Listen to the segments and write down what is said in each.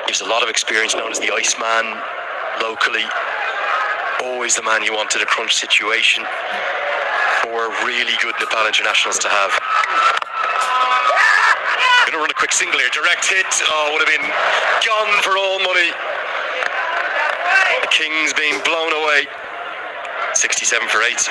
He has a lot of experience, known as the Iceman locally. Always the man you want in a crunch situation. 4 really good Nepal internationals to have. Gonna run a quick single here. Direct hit. Oh, would have been gone for all money. The Kings being blown away. 67 for 8.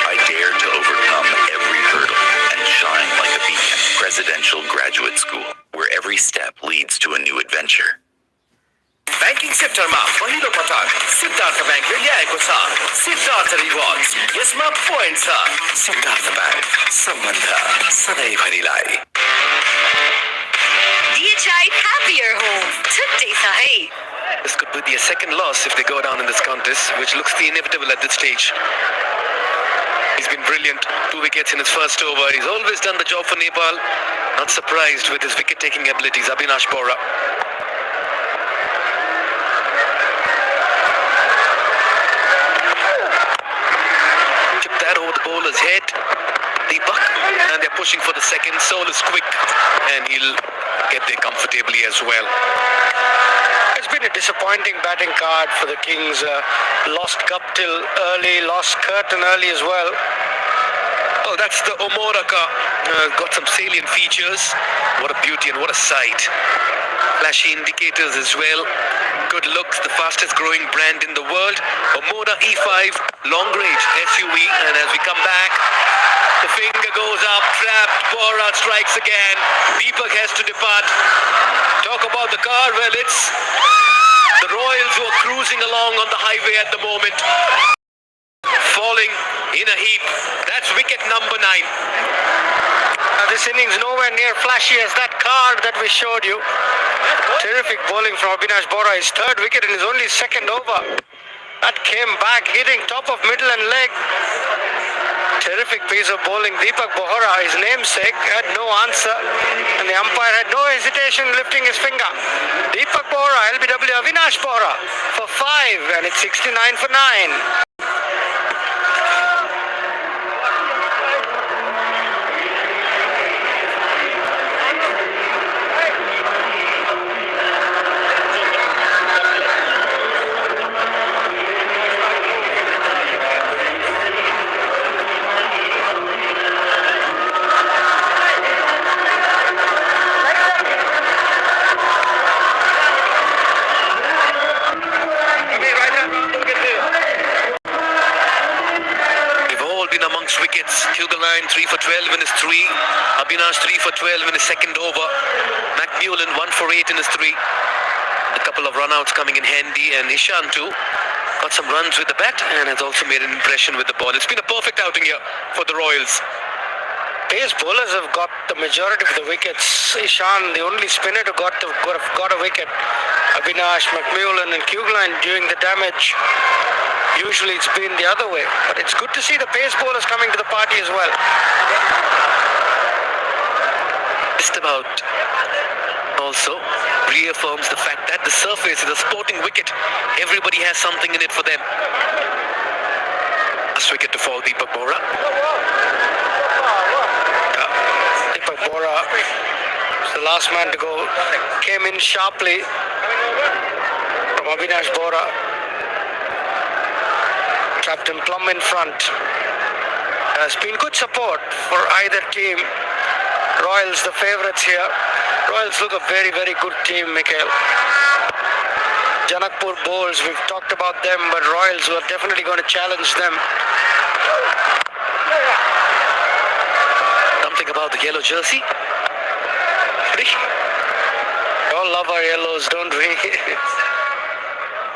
I dare to overcome every hurdle and shine like a beacon. Presidential Graduate School, where every step leads to a new adventure. Banking sector ma पहिलो पटक सिद्धार्थ बैंकले ल्याएको छ Siddharth rewards यसमा point छ Siddharth bank सम्बन्ध सधैँभरिलाई DHI happier home today sahi. This could be their second loss if they go down in this contest, which looks the inevitable at this stage. He's been brilliant. 2 wickets in his first over. He's always done the job for Nepal. Not surprised with his wicket-taking abilities. Avinash Bora. Took that over the bowler's head. Deepak. And they're pushing for the second. Soul is quick. And he'll get there comfortably as well. It's been a disappointing batting card for the Kings. Lost Guptill early, lost Curtin early as well. Oh, that's the Omoraka. Got some salient features. What a beauty and what a sight. Flashy indicators as well. Good looks, the fastest growing brand in the world. Omora E5, long range SUV. And as we come back, the finger goes up, trapped. Bora strikes again. Deepak has to depart. Talk about the car. Well, it's the Royals who are cruising along on the highway at the moment. Falling in a heap. That's wicket number 9. This innings nowhere near flashy as that card that we showed you. Terrific bowling from Avinash Bora. His 3rd wicket in his only 2nd over. That came back, hitting top of middle and leg. Terrific piece of bowling. Deepak Bohra, his namesake, had no answer. And the umpire had no hesitation lifting his finger. Deepak Bohra, LBW Avinash Bora for 5. And it's 69 for 9. Wickets. Kugelheim 3 for 12 in his 3. Avinash 3 for 12 in his 2nd over. McMullen 1 for 8 in his 3. A couple of runouts coming in handy, and Ishan too got some runs with the bat and has also made an impression with the ball. It's been a perfect outing here for the Royals. Pace bowlers have got the majority of the wickets. Ishan, the only spinner who got a wicket. Avinash, McMullen and Kugelheim doing the damage. Usually it's been the other way, but it's good to see the pace bowlers coming to the party as well. Just about also reaffirms the fact that the surface is a sporting wicket. Everybody has something in it for them. Last wicket to fall, Deepak Bohra. Deepak Bohra was the last man to go. Came in sharply from Avinash Bora. Trapped him plumb in front. Has been good support for either team. Royals the favourites here. Royals look a very, very good team, Mikhail. Janakpur bowls, we've talked about them, but Royals were definitely going to challenge them. Something about the yellow jersey. We all love our yellows, don't we?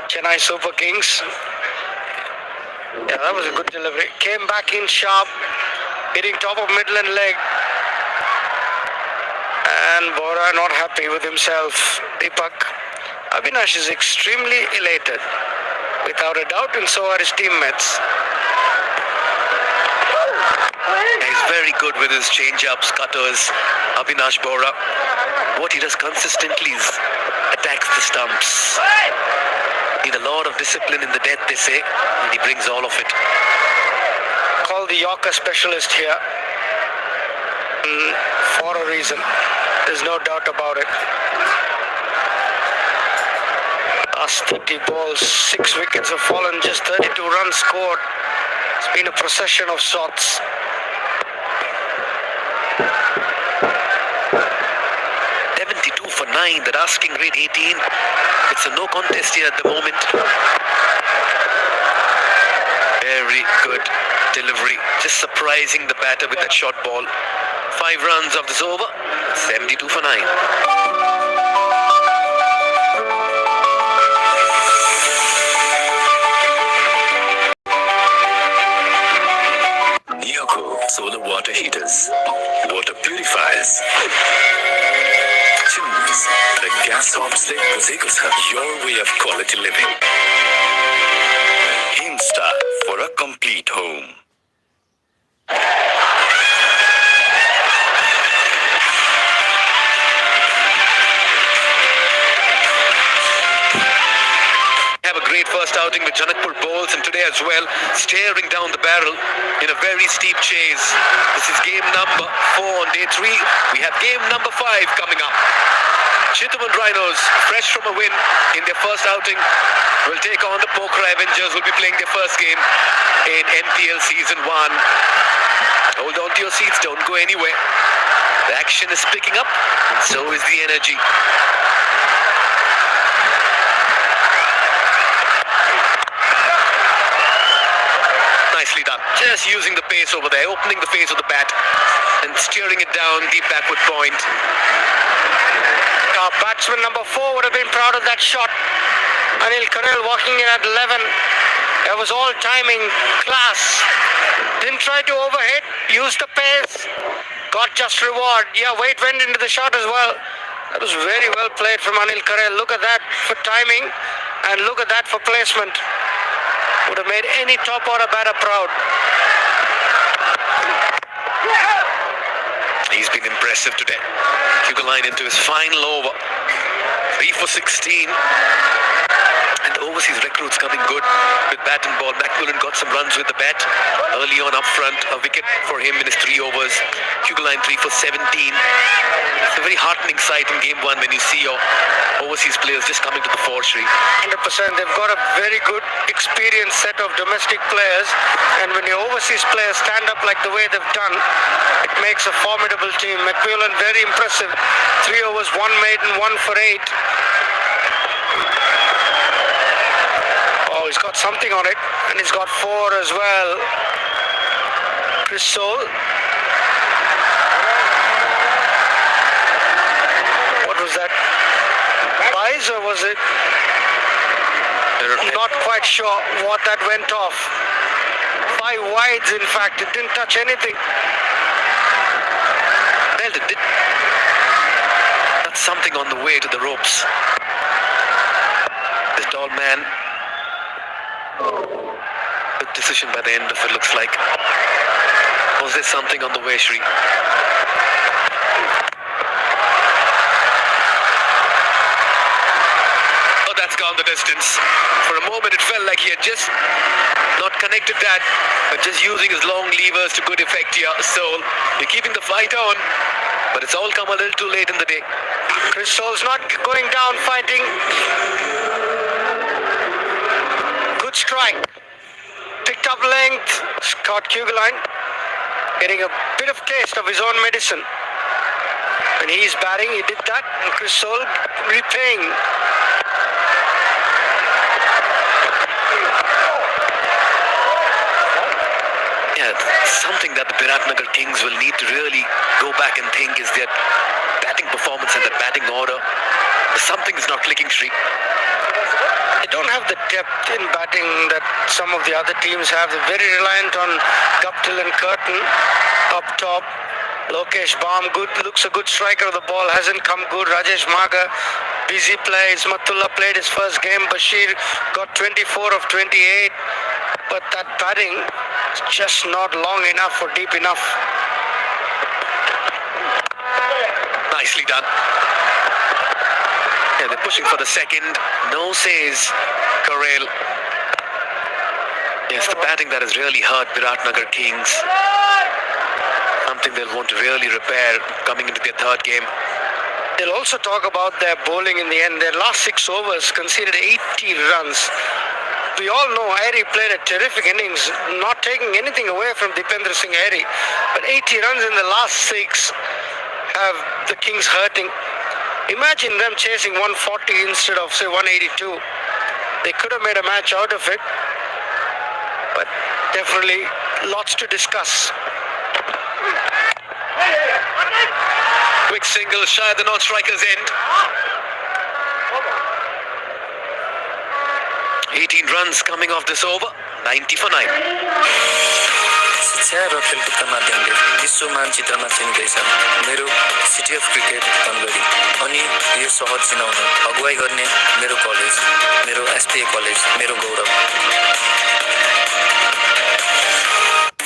Chennai Super Kings. Yeah, that was a good delivery. Came back in sharp, hitting top of middle and leg. And Bora not happy with himself. Deepak. Avinash is extremely elated, without a doubt, and so are his teammates. He's very good with his change-ups, cutters, Avinash Bora. What he does consistently is attacks the stumps. Need a lot of discipline in the death, they say, and he brings all of it. Called the Yorker specialist here. For a reason. There's no doubt about it. Last 30 balls, 6 wickets have fallen, just 32 runs scored. It's been a procession of sorts. For 9, that asking rate 18. It's a no contest here at the moment. Very good delivery. Just surprising the batter with that short ball. 5 runs of this over. 72 for 9. Yoko solar water heaters, water purifiers. Choose the gas hops your way of quality living. Insta for a complete home. Have a great first outing with Janakpur bowls, and today as well, staring down the barrel in a very steep chase. This is game number 4 on day 3. We have game number 5 coming up. Chittavan Rhinos, fresh from a win in their first outing, will take on the Pokhara Avengers, who will be playing their first game in NPL Season 1. Hold on to your seats, don't go anywhere. The action is picking up, and so is the energy. Nicely done. Just using the pace over there, opening the face of the bat and steering it down deep backward point. Batsman number 4 would have been proud of that shot. Anil Karel walking in at 11. That was all timing, class. Didn't try to overhit, used the pace, got just reward. Yeah, weight went into the shot as well. That was very well played from Anil Karel. Look at that for timing, and look at that for placement. Would have made any top order batter proud. He's been impressive today. Kugaline into his final over. 3 for 16. And overseas recruits coming good with bat and ball. Macmillan got some runs with the bat early on up front. A wicket for him in his 3 overs. Kugaline 3 for 17. It's a very heartening sight in game 1 when you see your overseas players just coming to the fore, Shri. 100%. They've got a very good, experienced set of domestic players, and when your overseas players stand up like the way they've done, it makes a formidable team. McMillan, very impressive. 3 overs, 1 maiden, 1 for 8. Oh, he's got something on it, and he's got 4 as well. Chris Soul. What was that? Buys, or was it? I'm not quite sure what that went off. 5 wides, in fact. It didn't touch anything. Well, it did. That's something on the way to the ropes. This tall man. Good decision by the end of it, looks like. Was there something on the way, Shri? Oh, that's gone the distance. For a moment, it felt like he had just not connected that, but just using his long levers to good effect here. Soul, you're keeping the fight on, but it's all come a little too late in the day. Chris Soul's not going down fighting. Good strike. Picked up length. Scott Kugeline getting a bit of taste of his own medicine. When he's batting, he did that, and Chris Soul repaying. Yeah, something that the biratnagar Kings will need to really go back and think is their batting performance and their batting order. Something is not clicking, Shri. They don't have the depth in batting that some of the other teams have. They're very reliant on Guptill and Curtin up top. Lokesh Baum, good, looks a good striker of the ball, hasn't come good. Rajesh Maga, busy plays. Matullah played his first game. Bashir got 24 of 28. But that batting, just not long enough or deep enough. Nicely done. Yeah, they're pushing for the second. No says Karel. Yes, the batting that has really hurt Biratnagar Kings. Something they'll want to really repair coming into their third game. They'll also talk about their bowling in the end. Their last 6 overs conceded 80 runs. We all know Harry played a terrific innings, not taking anything away from Dipendra Singh Harry. But 80 runs in the last 6 have the Kings hurting. Imagine them chasing 140 instead of, say, 182. They could have made a match out of it. But definitely lots to discuss. Quick single shy at the non-striker's end. 18 runs coming off this over. 90 for 9. शिक्षा र खेलकुदका माध्यमले विश्व मानचित्रमा चिनिँदैछ मेरो city of cricket Dhangadhi अनि यो सहर चिनाउन अगुवाई गर्ने मेरो college मेरो एसपीए कलेज मेरो गौरव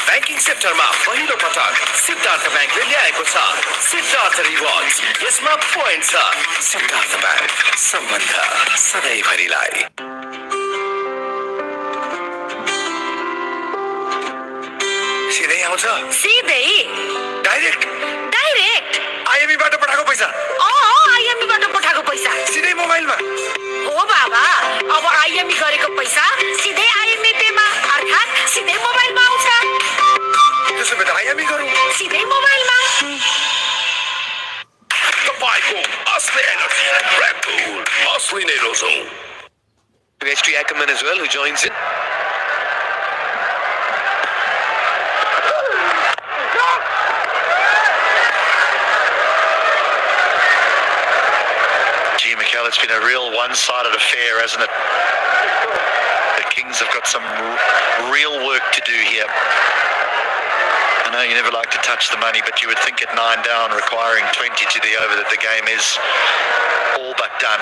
ब्याङ्किङ सेक्टरमा पहिलो पटक सिद्धार्थ ब्याङ्कले ल्याएको छ सिद्धार्थ रिवार्ड्स यसमा पोइन्ट छ सिद्धार्थ ब्याङ्क सम्बन्ध सधैँभरिलाई सिधै आउँछ सिधै डाइरेक्ट आइएमईबाट पठाएको पैसा आइएमईबाट पठाएको पैसा सिधै मोबाइलमा हो बाबा अब आइएमई गरेको पैसा सिधै आइएमई पेमा अर्थात् सिधै मोबाइलमा आउँछ त्यसो भए आइएमई गरौँ सिधै मोबाइलमा तपाईँको असली एनर्जी रेड बुल असली नै रोजौँ HT Ackerman as well, who joins in. It's been a real one-sided affair, hasn't it? The Kings have got some real work to do here. I know you never like to touch the money, but you would think at 9 down, requiring 20 to the over, that the game is all but done.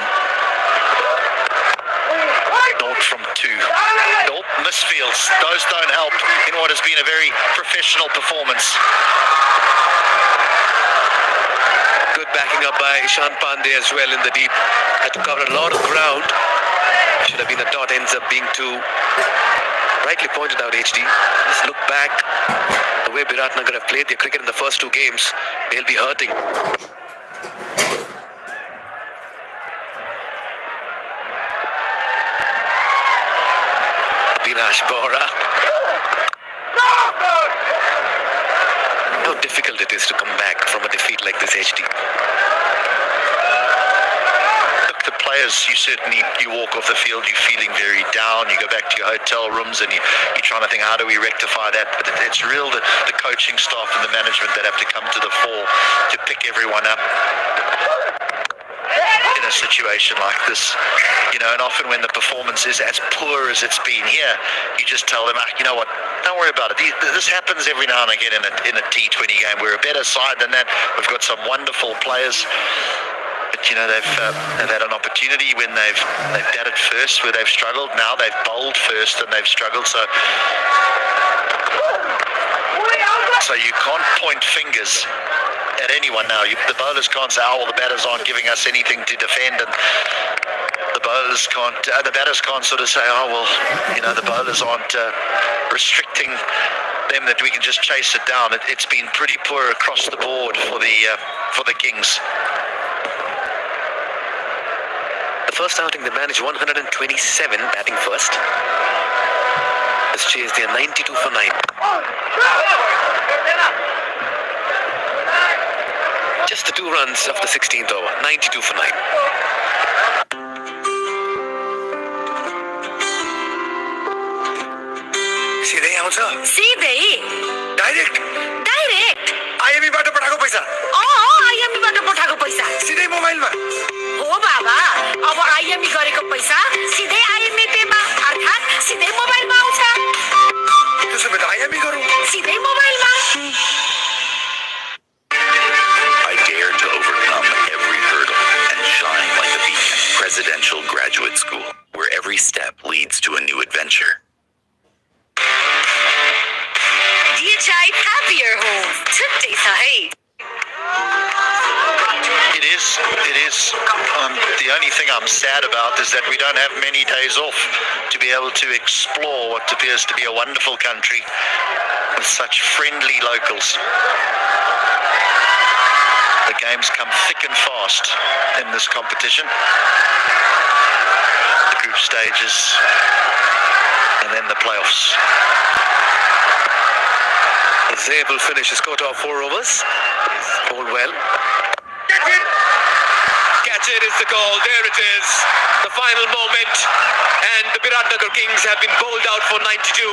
0 from 2. Oh, misfields. Those don't help in what has been a very professional performance. Good backing up by Ishan Pandey as well in the deep. Had to cover a lot of ground. Should have been a dot, ends up being 2. Rightly pointed out, HD. Just look back. The way Biratnagar have played their cricket in the first 2 games, they'll be hurting. Avinash Bora. How difficult it is to come back from a defeat like this, HD. Look, the players, you walk off the field, you're feeling very down, you go back to your hotel rooms and you're trying to think, how do we rectify that? But it's real the coaching staff and the management that have to come to the fore to pick everyone up in a situation like this. You know, and often when the performance is as poor as it's been here, you just tell them, you know what, don't worry about it. This happens every now and again in a T20 game. We're a better side than that. We've got some wonderful players. But, you know, they've had an opportunity when they've batted first where they've struggled. Now they've bowled first and they've struggled. So you can't point fingers at anyone now. The bowlers can't say, oh, well, the batters aren't giving us anything to defend, and the batters can't sort of say, oh, well, you know, the bowlers aren't restricting them, that we can just chase it down. It's been pretty poor across the board for the Kings. The first outing they managed 127 batting first. This chased their 92 for 9. Just the 2 runs of the 16th over. 92 for 9. सिधै आउँछ सिधै direct आइएमईबाट पठाएको पैसा आइएमईबाट पठाएको पैसा सिधै मोबाइलमा हो बाबा अब आइएमई गरेको पैसा सिधै आइएमई पेमा अर्थात् सिधै मोबाइलमा आउँछ त्यसो भए आइएमई गरौँ सिधै मोबाइलमा I dare to overcome every hurdle and shine like a beacon. Presidential Graduate School, where every step leads to a new adventure. The only thing I'm sad about is that we don't have many days off to be able to explore what appears to be a wonderful country with such friendly locals. The games come thick and fast in this competition. The group stages and then the playoffs. Zabe will finish his quota of 4 overs. He's bowled well. Catch it is the call. There it is. The final moment. And the Biratnagar Kings have been bowled out for 92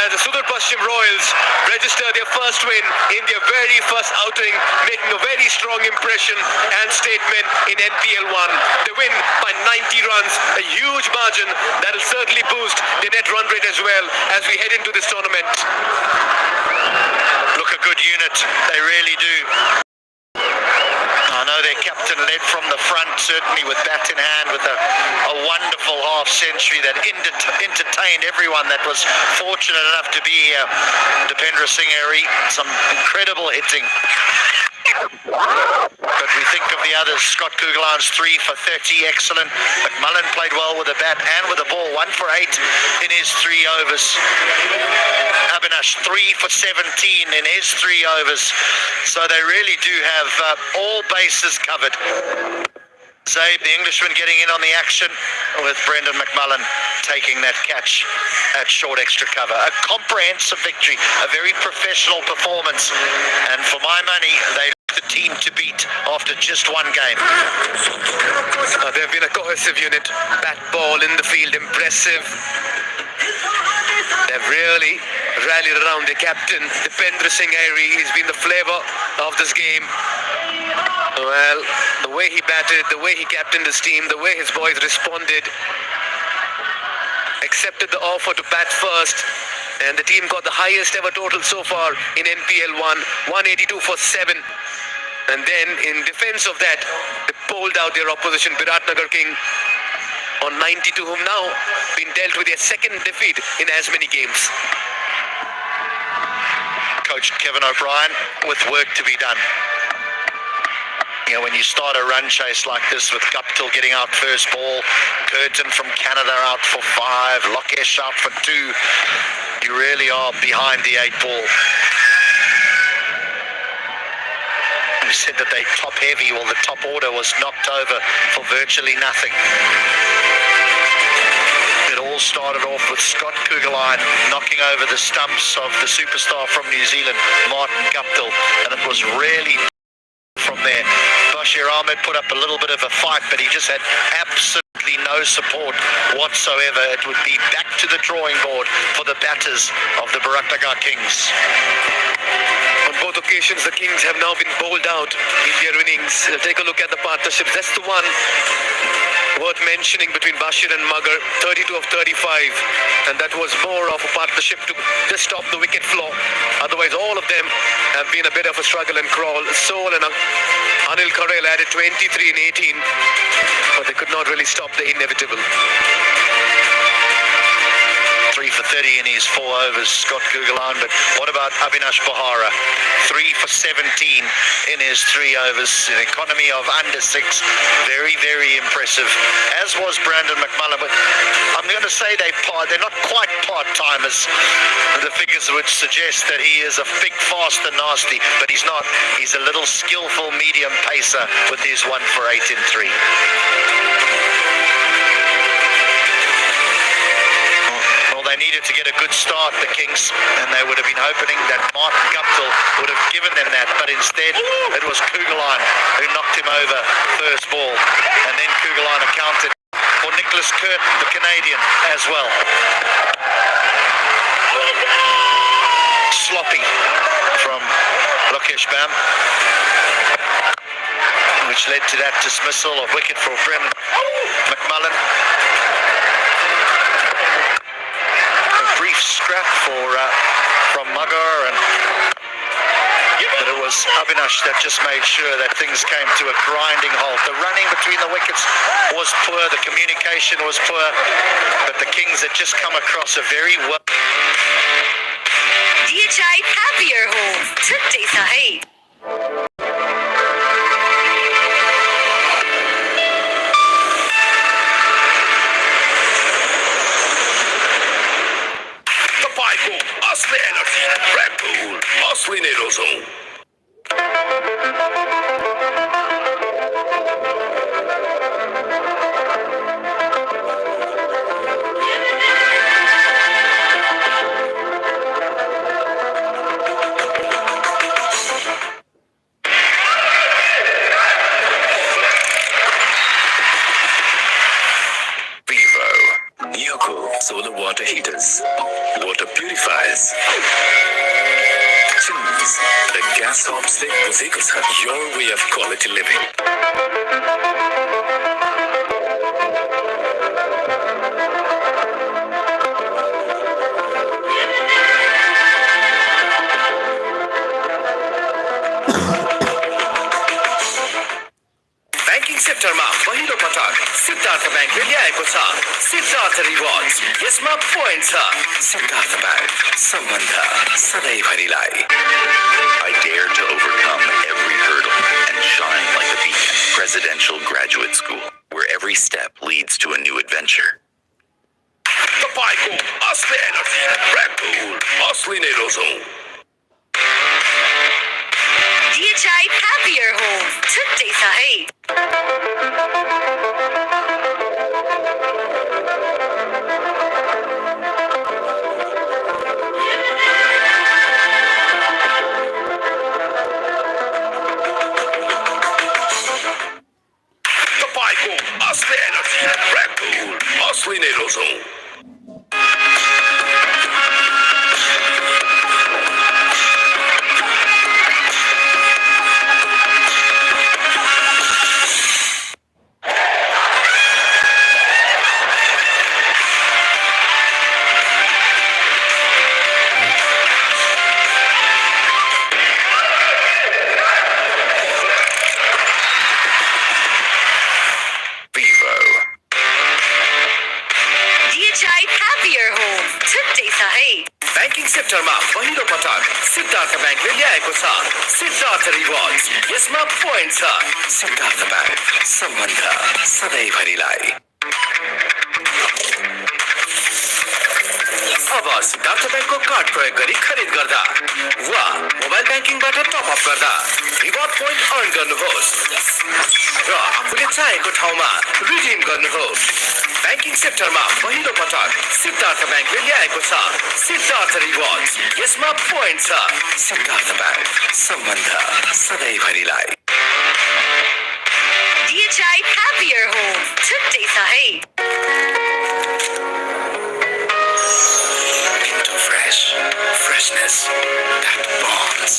as the Sudurpachim Royals register their first win in their very first outing, making a very strong impression and statement in NPL 1. They win by 90 runs, a huge margin that will certainly boost the net run rate as well as we head into this tournament. Look, a good unit. They really do. I know their captain led from the front, certainly with bat in hand, with a wonderful half century that entertained everyone that was fortunate enough to be here. Dipendra Singh Airy, some incredible hitting. But we think of the others. Scott Kugelan's 3 for 30, excellent. McMullen played well with a bat and with a ball, 1 for 8 in his 3 overs. Abhinash 3 for 17 in his 3 overs. So they really do have all bases covered. Zabe, the Englishman, getting in on the action with Brendan McMullen taking that catch at short extra cover. A comprehensive victory, a very professional performance, and for my money, they the team to beat after just 1 game. They've been a cohesive unit. Bat ball in the field, impressive. They've really rallied around their captain, Dipendra Singh Airy. He's been the flavor of this game. Well, the way he batted, the way he captained his team, the way his boys responded, accepted the offer to bat first, and the team got the highest ever total so far in NPL 1, 182 for 7. And then in defense of that, they bowled out their opposition, Biratnagar King, on 92, whom now been dealt with their second defeat in as many games. Coach Kevin O'Brien with work to be done. You know, when you start a run chase like this with Guptill getting out first ball, Curtin from Canada out for 5, Lokesh out for 2, you really are behind the 8 ball. You said that they top heavy. Well, the top order was knocked over for virtually nothing. It all started off with Scott Kugelan knocking over the stumps of the superstar from New Zealand, Martin Guptill, and it was really from there. Bashir Ahmed put up a little bit of a fight, but he just had absolutely no support whatsoever. It would be back to the drawing board for the batters of the Biratnagar Kings. On both occasions, the Kings have now been bowled out in their innings. Take a look at the partnerships. That's the one worth mentioning between Bashir and Magar, 32 of 35. And that was more of a partnership to just stop the wicket flow. Otherwise, all of them have been a bit of a struggle and crawl. Soul and Anil Karel added 23 and 18, but they could not really stop the inevitable. 3 for 30 in his 4 overs, Scott Kugelan. But what about Avinash Bahara? 3 for 17 in his 3 overs. An economy of under 6. Very, very impressive. As was Brandon McMullen. But I'm going to say they're not quite part-timers. The figures would suggest that he is a big, fast and nasty. But he's not. He's a little skillful medium pacer with his 1 for 8 in 3. They needed to get a good start, the Kings, and they would have been hoping that Martin Guptill would have given them that, but instead it was Kugelan who knocked him over first ball, and then Kugelan accounted for Nicholas Curtin, the Canadian, as well. Sloppy from Lokesh Bam, which led to that dismissal of wicket for Brendan McMullen. Brief scrap from Magar, but it was Avinash that just made sure that things came to a grinding halt. The running between the wickets was poor, the communication was poor, but the Kings had just come across a very well. DHI Happier Home. Today Sahib. solar water heaters, water purifiers, chimneys, the gas hobs they your way of quality living. Banking सेक्टरमा पहिलो पटक सिद्धार्थ ब्याङ्कले ल्याएको छ Siddharth rewards यसमा point छ Siddharth bank सम्बन्ध सधैँभरिलाई I dare to overcome every hurdle and shine like a beacon. Presidential Graduate School, where every step leads to a new adventure. तपाईँको असली एनर्जी ब्रेक कुल असली नै रोजौँ DHI Happier Home. Today sahi. तपाईँको असली energy break कुल असली नै रोजौँ DHI Happier Home. Today sahi. Banking सेक्टरमा पहिलो पटक सिद्धार्थ ब्याङ्कले ल्याएको छ सिद्धार्थ रिवार्ड्स यसमा पोइन्ट छ सिद्धार्थ ब्याङ्क सम्बन्ध सधैँभरिलाई अब सिद्धार्थ ब्याङ्कको कार्ड प्रयोग गरी खरिद गर्दा वा मोबाइल ब्याङ्किङबाट टपअप गर्दा रिवार्ड पोइन्ट अर्न गर्नुहोस् र आफूले चाहेको ठाउँमा रिडिम गर्नुहोस् ब्याङ्किङ सेक्टरमा पहिलो पटक सिद्धार्थ ब्याङ्कले ल्याएको छ सिद्धार्थ रिवार्ड्स यसमा पोइन्ट छ सिद्धार्थ ब्याङ्क सम्बन्ध सधैँभरिलाई DHI Happier Home. Today sahi. Into freshness that bonds.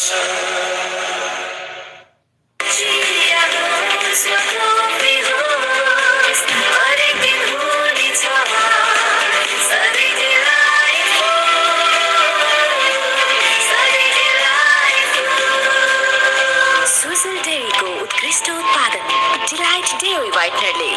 Sujal डेयरीको उत्कृष्ट उत्पादन डिलाइट डेयरी व्हाइटनरले